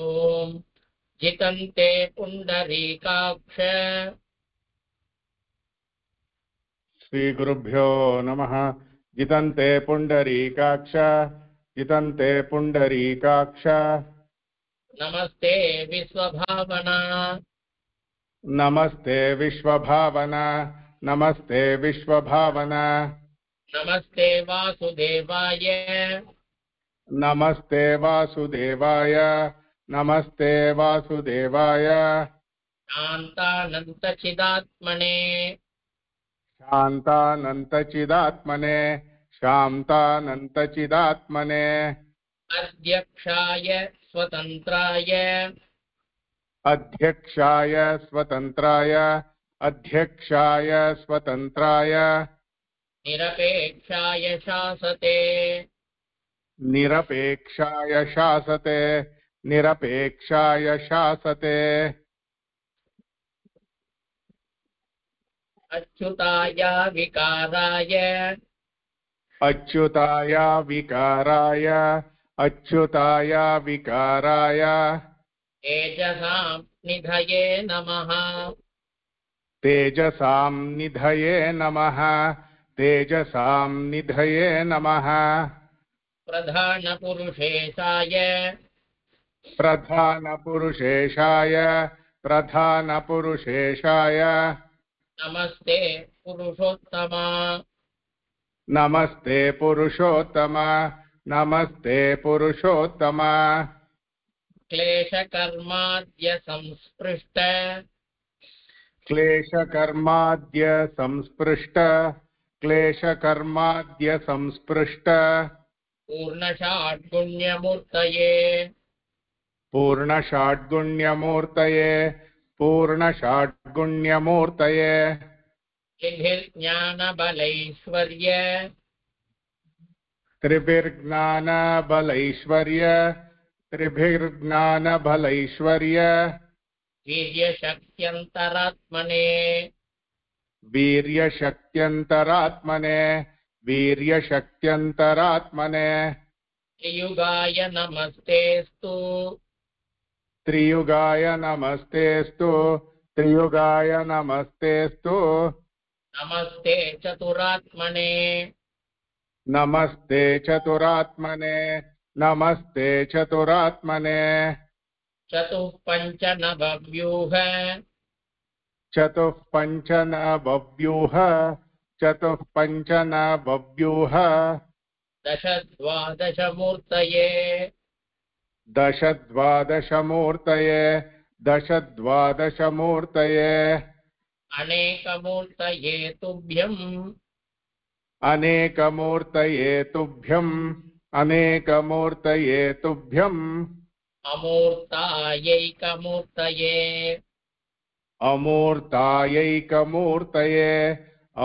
ॐ जितन्ते पुण्डरीकाक्ष श्रीगुरुभ्यो नमः। जितन्ते पुण्डरीकाक्ष जितन्ते पुण्डरीकाक्ष नमस्ते विश्वभावना नमस्ते विश्वभावना नमस्ते विश्वभावना नमस्ते वासुदेवाय नमस्ते वासुदेवाय नमस्ते वासुदेवाय शान्तानन्तचिदात्मने शान्तानन्तचिदात्मने शान्तानन्तचिदात्मने अध्यक्षाय स्वतन्त्राय अध्यक्षाय स्वतन्त्राय अध्यक्षाय स्वतन्त्राय निरपेक्षाय शासते निरपेक्षाय शासते निरपेक्षाय शासते अच्युताय विकाराय अच्युताय विकाराय अच्युताय विकाराय तेजसां निधये नमः तेजसां निधये नमः तेजसां निधये नमः प्रधानपुरुषेशाय प्रधानपुरुषेशाय प्रधानपुरुषेशाय नमस्ते पुरुषोत्तमा नमस्ते पुरुषोत्तम नमस्ते पुरुषोत्तम क्लेशकर्माद्य संस्पृष्ट क्लेशकर्माद्य संस्पृष्ट क्लेशकर्माद्य संस्पृष्ट पूर्णषाड्गुण्यमूर्तये पूर्णषाड्गुण्यमूर्तये पूर्णषाड्गुण्यमूर्तये त्रिभिर्ज्ञानबलैश्वर्य त्रिभिर्ज्ञानबलैश्वर्य त्रिभिर्ज्ञानबलैश्वर्य वीर्यशक्त्यन्तरात्मने वीर्यशक्त्यन्तरात्मने वीर्यशक्त्यन्तरात्मने त्रियुगाय नमस्तेस्तु त्रियुगाय नमस्तेस्तु त्रियुगाय नमस्तेस्तु नमस्ते चतुरात्मने नमस्ते चतुरात्मने नमस्ते चतुरात्मने चतुःपञ्चनवव्यूह चतुःपञ्चनवव्यूह चतुःपञ्चनवव्यूह दशद्वादशमूर्तये दशद्वादशमूर्तये दशद्वादशमूर्तये अनेकमूर्तये तुभ्यम् अनेकमूर्तये तुभ्यम् अनेकमूर्तये तुभ्यम् अमूर्तायैकमूर्तये अमूर्तायैकमूर्तये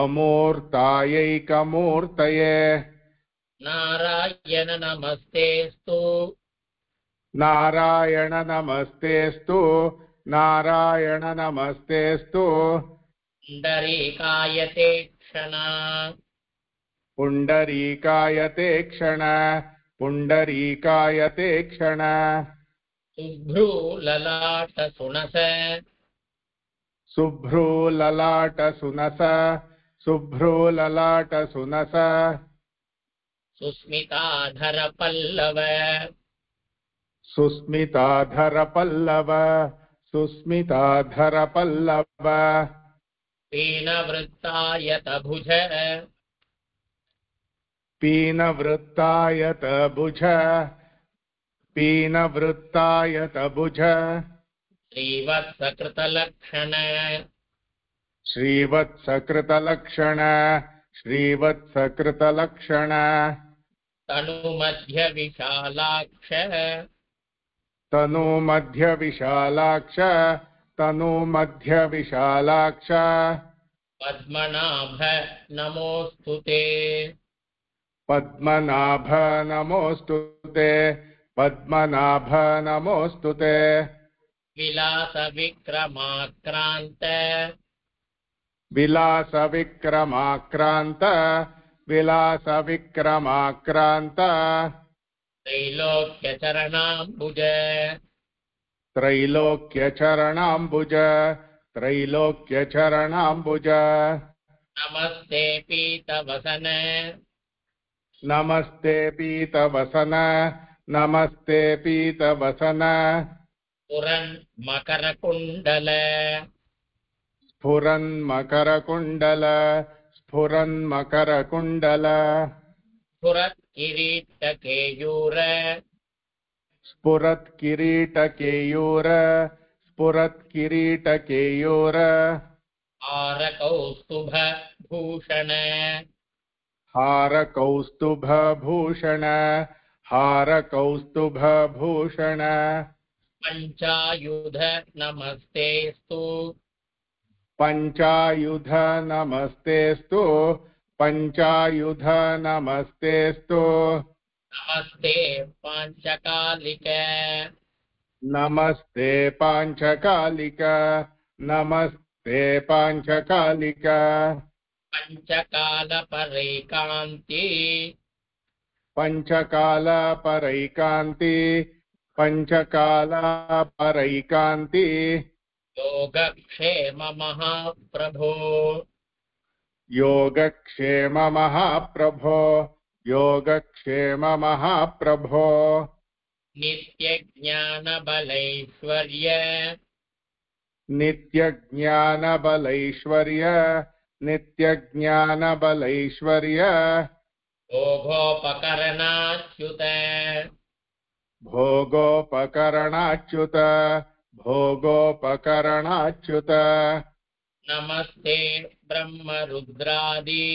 अमूर्तायैकमूर्तये नारायण नमस्तेस्तु नारायण नमस्तेस्तु नारायण नमस्तेस्तु पुण्डरीकायते क्षण पुण्डरीकायते क्षण पुण्डरीकायते क्षण शुभ्रूललाटसुनस शुभ्रूललाटसुनस शुभ्रूललाटसुनस सुस्मिताधरपल्लव सुस्मिताधरपल्लव सुस्मिताधरपल्लव पीनवृत्तायतभुज पीनवृत्तायतभुज पीनवृत्तायतभुज श्रीवत्सकृतलक्षण श्रीवत्सकृतलक्षण श्रीवत्सकृतलक्षण तनुमध्यविशालाक्ष तनुमध्यविशालाक्ष तनुमध्यविशालाक्ष पद्मनाभ नमोऽस्तु ते पद्मनाभ नमोऽस्तु ते पद्मनाभ नमोऽस्तु ते विलासविक्रमाक्रान्त विलासविक्रमाक्रान्त विलासविक्रमाक्रान्त त्रैलोक्यचरणाम्बुज त्रैलोक्यचरणाम्बुज त्रैलोक्यचरणाम्बुज नमस्ते पीतवसन नमस्ते पीतवसन नमस्ते पीतवसन पुरन् मकरकुण्डल स्फुरन्मकरकुण्डल स्फुरन्मकरकुण्डल स्फुरत्किरीटकेयूर स्फुरत्किरीटकेयूर स्फुरत्किरीटकेयूर हारकौस्तुभभूषण हारकौस्तुभभूषण हारकौस्तुभभूषण पञ्चायुध नमस्तेस्तु पञ्चायुध नमस्तेस्तु पञ्चायुध नमस्तेस्तु नमस्ते पाञ्चकालिक नमस्ते पाञ्चकालिक नमस्ते पाञ्चकालिक पञ्चकालपरैकान्ति पञ्चकालपरैकान्ति पञ्चकालपरैकान्ति योगक्षेम महाप्रभो योगक्षेम महाप्रभो योगक्षेम महाप्रभो नित्यज्ञानबलैश्वर्य नित्यज्ञानबलैश्वर्य नित्यज्ञानबलैश्वर्य भोगोपकरणाच्युत भोगोपकरणाच्युत भोगोपकरणाच्युत नमस्ते ब्रह्मरुद्रादि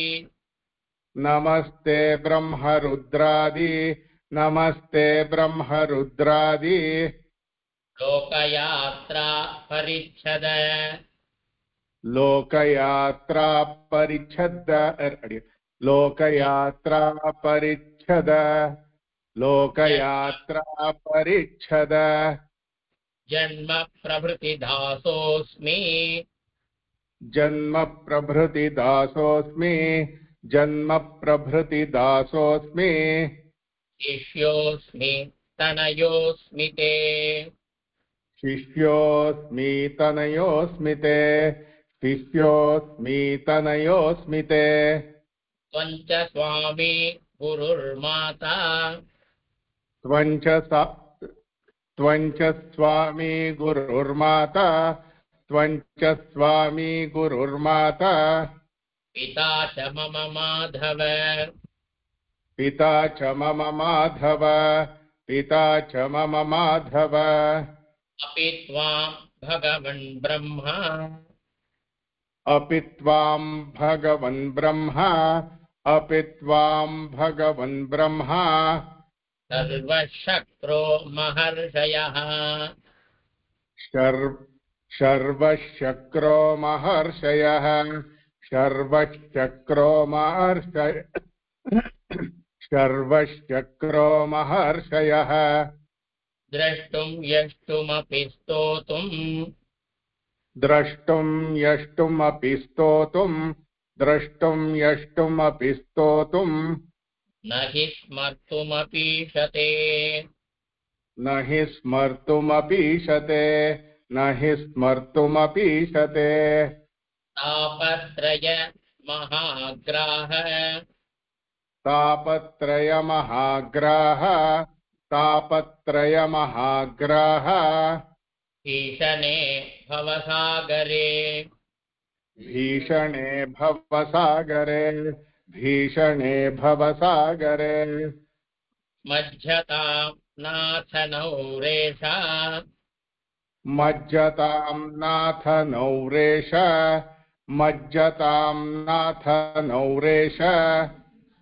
नमस्ते ब्रह्मरुद्रादि नमस्ते ब्रह्मरुद्रादि लोकयात्रा परिच्छद लोकयात्रा परिच्छद लोकयात्रा परिच्छद लोकयात्रा परिच्छद जन्म प्रभृतिदासोऽस्मि जन्म प्रभृतिदासोऽस्मि जन्म प्रभृतिदासोऽस्मि शिष्योऽस्मि तनयोऽस्मि ते शिष्योऽस्मि तनयोऽस्मि ते शिष्योऽस्मि तनयोऽस्मि ते त्वञ्च स्वामी गुरुर्माता त्वञ्च स्वामी गुरुर्माता त्वञ्च स्वामी गुरुर्माता पिता च मम माधव पिता च मम माधव पिता च मम माधव अपि त्वां भगवन् ब्रह्मा अपि त्वां भगवन् ब्रह्मा अपि त्वां भगवन् ब्रह्मा सर्वशक्रो महर्षयः सर्वशक्रो महर्षयः सर्वशक्रो महर्षय सर्वशक्रो महर्षयः द्रष्टुं यष्टुमपि स्तोतुं द्रष्टुं यष्टुमपि स्तोतुं द्रष्टुं यष्टुमपि स्तोतुं न हि स्मर्तुमपीशते न हि स्मर्तुमपीशते न हि स्मर्तुमपीशते तापत्रय महाग्राह तापत्रयमहाग्राह तापत्रयमहाग्राह भीषणे भवसागरे भीषणे भवसागरे भीषणे भवसागरे मज्झतां नाथ नौरेषा मज्जतां नाथ नौरेश मज्जतां नाथ नौरेश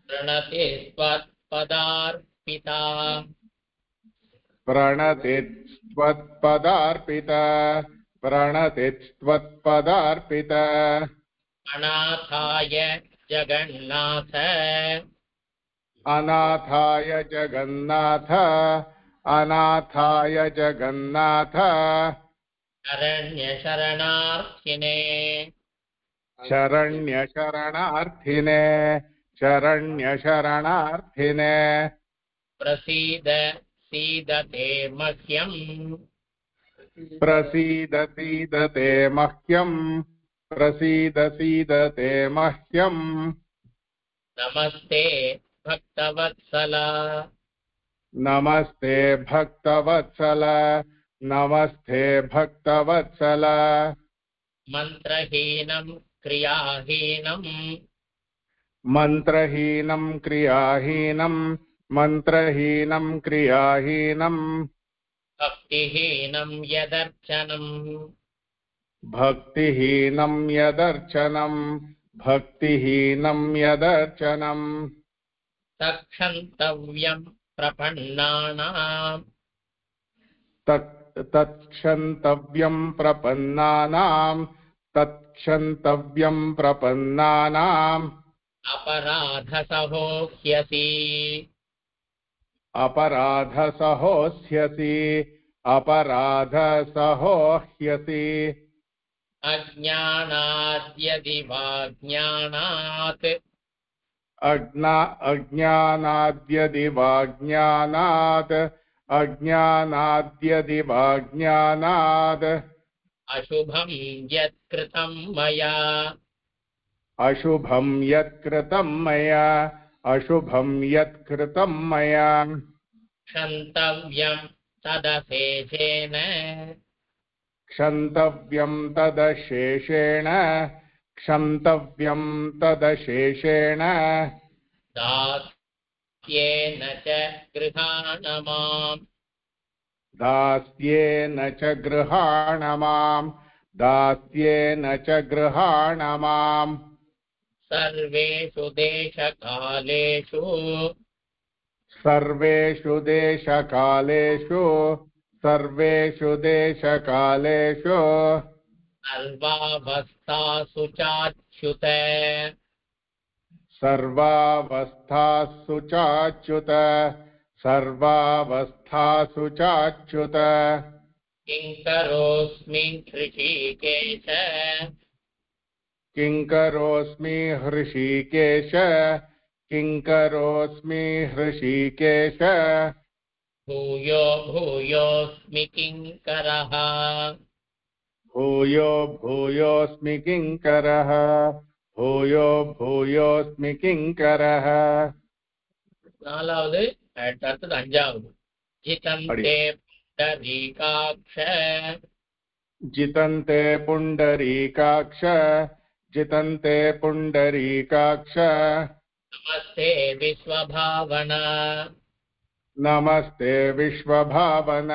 प्रणति त्वत्पदार्पिता प्रणतिस्त्वत्पदार्पिता प्रणतिस्त्वत्पदार्पिता अनाथाय जगन्नाथ अनाथाय जगन्नाथ अनाथाय जगन्नाथ शरण्यशरणार्थिने शरण्यशरणार्थिने शरण्यशरणार्थिने प्रसीद सीदते मह्यम् प्रसीदसीदते मह्यम् प्रसीदसीदते मह्यम् नमस्ते भक्तवत्सल नमस्ते भक्तवत्सल नमस्ते भक्तवत्सल मन्त्रहीनं क्रियाहीनं मन्त्रहीनं क्रियाहीनं मन्त्रहीनं क्रियाहीनं भक्तिहीनं यदर्चनं भक्तिहीनं यदर्चनं भक्तिहीनं यदर्चनं तक्षन्तव्यं प्रपन्नानां तत्क्षन्तव्यं प्रपन्नानां तत्क्षन्तव्यं प्रपन्नानाम् अपराधसहोह्यसि अपराधसहोऽस्यसि अपराधसहोह्यसि अज्ञानाद्यदिवाज्ञानात् अज्ञानाद्यदिवाज्ञानात् अज्ञानाद्यदिवाज्ञानात् अशुभं यत्कृतं मया अशुभं यत्कृतं मया अशुभं यत्कृतं मया क्षन्तव्यं तदशेषेण क्षन्तव्यं तदशेषेण क्षन्तव्यं तदशेषेण दास्येन च गृहाण माम् दास्येन च गृहाण माम् दास्येन च गृहाण माम् सर्वेषु देशकालेषु सर्वेषु देशकालेषु सर्वेषु देशकालेषु सर्वावस्थासु चाच्युत सर्वावस्थासु चाच्युत सर्वावस्थासु चाच्युत किङ्करोऽस्मि हृषीकेश किङ्करोऽस्मि हृषीकेश किङ्करोऽस्मि हृषीकेश भूयो भूयोऽस्मि किङ्करः भूयो भूयोऽस्मि किङ्करः भूयो भूयोऽस्मि किङ्करः நாலாவது அடுத்தது அஞ்சாவது ஜிதந்தே புண்டரீகாக்ஷ जितन्ते पुण्डरीकाक्ष जितन्ते पुण्डरीकाक्ष நமஸ்தே விஸ்வபாவனா नमस्ते विश्वभावन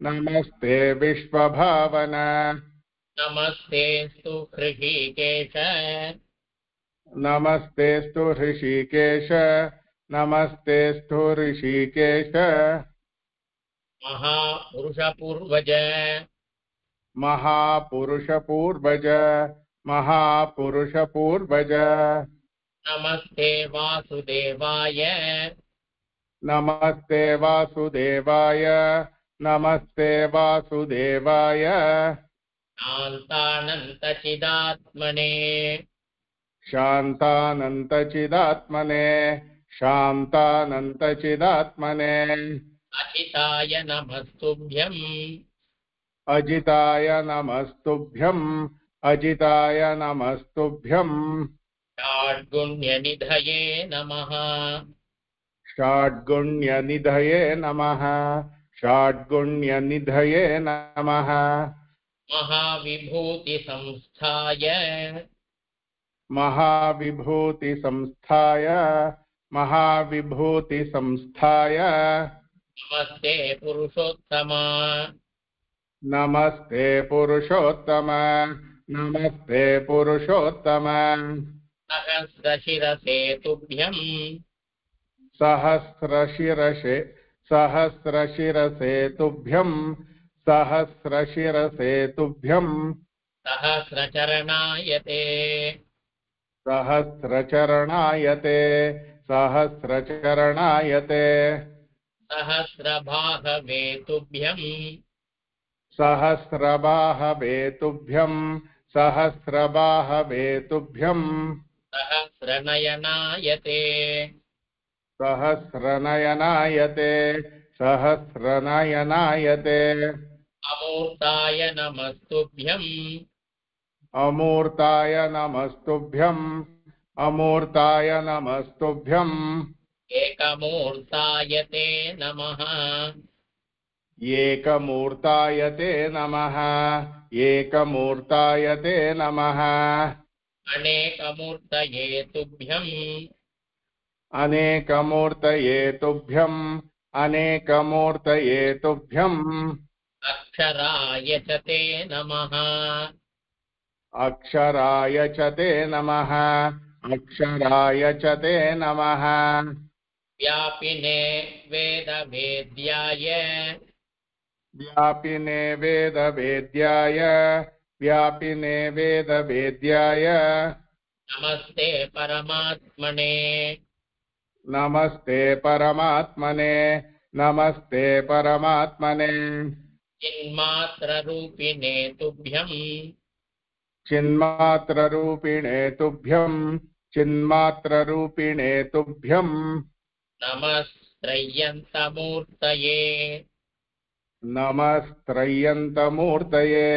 नमस्ते विश्वभावन நமஸ்தேஸ்து ஹ்ருஷீகேஷ नमस्तेऽस्तु हृषीकेश नमस्तेऽस्तु ऋषिकेश மகாபுருஷபூர்வஜ महापुरुषपूर्वज महापुरुषपूर्वज நமஸ்தே வாசுதேவாய नमस्ते वासुदेवाय नमस्ते वासुदेवाय शान्तानन्तचिदात्मने शान्तानन्तचिदात्मने शान्तानन्तचिदात्मने अचिताय नमस्तुभ्यम् अजिताय नमस्तुभ्यम् अजिताय नमस्तुभ्यम् षाड्गुण्यनिधये नमः षाड्गुण्यनिधये नमः षाड्गुण्यनिधये नमः महाविभूतिसंस्थाय महाविभूतिसंस्थाय महाविभूतिसंस्थाय नमस्ते पुरुषोत्तमा नमस्ते पुरुषोत्तम नमस्ते पुरुषोत्तम सहस्रशिरसे तुभ्यम् सहस्रशिरसे सहस्रशिरसे तुभ्यम् सहस्रशिरसे तुभ्यम् सहस्रचरणायते सहस्रचरणायते सहस्रचरणायते सहस्रबाहवे तुभ्यम् सहस्रबाहवे तुभ्यम् सहस्रबाहवे तुभ्यम् सहस्रनयनायते सहस्रनयनायते सहस्रनयनायते अमूर्ताय नमस्तुभ्यम् अमूर्ताय नमस्तुभ्यम् अमूर्ताय नमस्तुभ्यम् एकमूर्ताय ते नमः एकमूर्ताय ते नमः एकमूर्ताय ते नमः अनेकमूर्तये तुभ्यम् अनेकमूर्तये तुभ्यम् अनेकमूर्तये तुभ्यम् अक्षराय च ते नमः अक्षराय च ते नमः अक्षराय च ते नमः व्यापिने वेदवेद्याय व्यापिने वेदवेद्याय व्यापिने वेदवेद्याय नमस्ते परमात्मने नमस्ते परमात्मने नमस्ते परमात्मने चिन्मात्ररूपिणे तुभ्यम् चिन्मात्ररूपिणे तुभ्यम् चिन्मात्ररूपिणे तुभ्यम् नमस्त्रय्यन्तमूर्तये नमस्त्रय्यन्तमूर्तये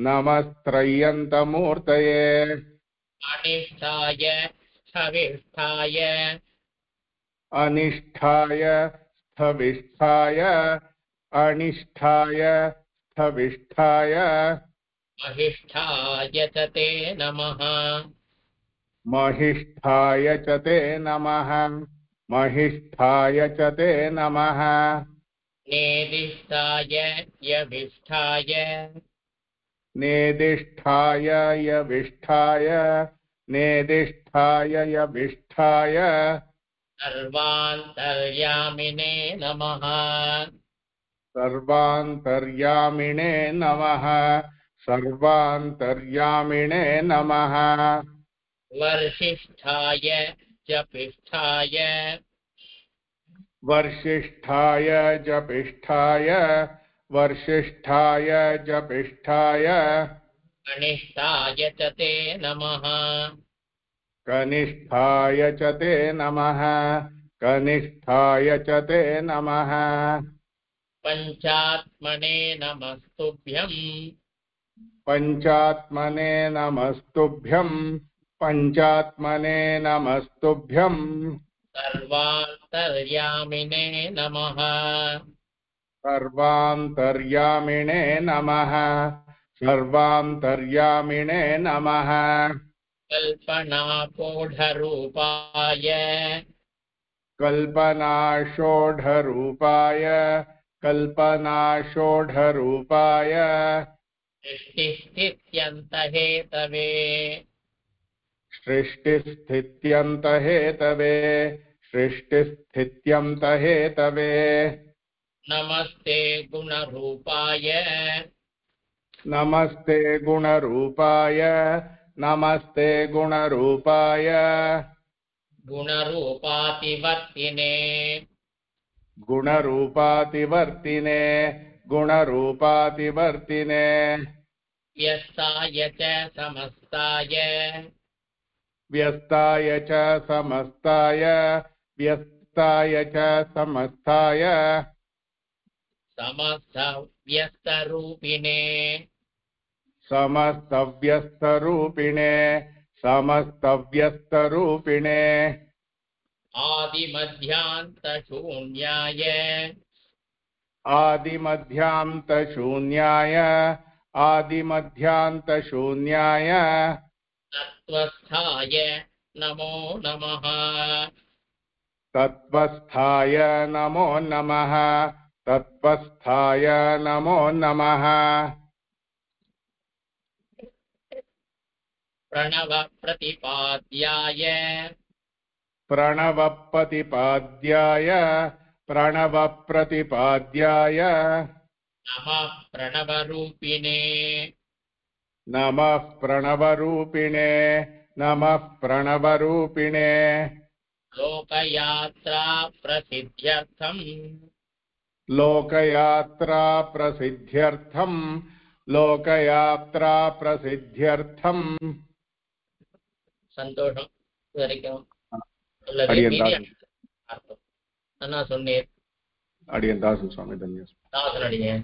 नमस्त्रय्यन्तमूर्तये अनिष्ठाय स्थविष्ठाय अनिष्ठाय स्थविष्ठाय अनिष्ठाय स्थविष्ठाय महिष्ठाय च ते नमः महिष्ठाय च ते नमः महिष्ठाय च ते नमः नेदिष्टाय यविष्ठाय नेदिष्ठाय यविष्ठाय नेदिष्ठाय यविष्ठाय सर्वान्तर्यामिने नमः सर्वान्तर्यामिणे नमः सर्वान्तर्यामिणे नमः वर्षिष्ठाय जपिष्ठाय वर्षिष्ठाय जपिष्ठाय वर्षिष्ठाय जपिष्ठाय कनिष्ठाय च ते नमः कनिष्ठाय च ते नमः कनिष्ठाय च ते नमः पञ्चात्मने नमस्तुभ्यम् पञ्चात्मने नमस्तुभ्यम् पञ्चात्मने नमस्तुभ्यम् सर्वान्तर्यामिने नमः सर्वान्तर्यामिणे नमः सर्वान्तर्यामिणे नमः कल्पनापोढरूपाय कल्पनाषोढरूपाय कल्पनाषोढरूपाय सृष्टिस्थित्यन्तहेतवे सृष्टिस्थित्यन्तहेतवे सृष्टिस्थित्यन्तहेतवे नमस्ते गुणरूपाय नमस्ते गुणरूपाय नमस्ते गुणरूपाय गुणरूपातिवर्तिने गुणरूपातिवर्तिने गुणरूपातिवर्तिने व्यस्ताय च समस्ताय व्यस्ताय च समस्ताय व्यस्ताय च समस्ताय समस्तव्यस्तरूपिणे समस्तव्यस्तरूपिणे समस्तव्यस्तरूपिणे आदिमध्यान्तशून्याय आदिमध्यान्तशून्याय आदिमध्यान्तशून्याय तत्त्वस्थाय नमो नमः तत्त्वस्थाय नमो नमः तत्त्वस्थाय नमो नमः प्रणवप्रतिपाद्याय प्रणवप्रतिपाद्याय प्रणवप्रतिपाद्याय नमः प्रणवरूपिणे नमः प्रणवरूपिणे नमः प्रणवरूपिणे लोकयात्रा प्रसिद्ध्यर्थम् लोकयात्रा प्रसिद्ध्यर्थम् लोकयात्रा प्रसिद्ध्यर्थम् சந்தோஷம் இது வரைக்கும் உள்ளது அடியன் மீதி தாசன் அர்த்தம் நான் சொன்னேன் அடியன் தாசன் சுவாமி தன்யவாதம் தாசன் அடியேன்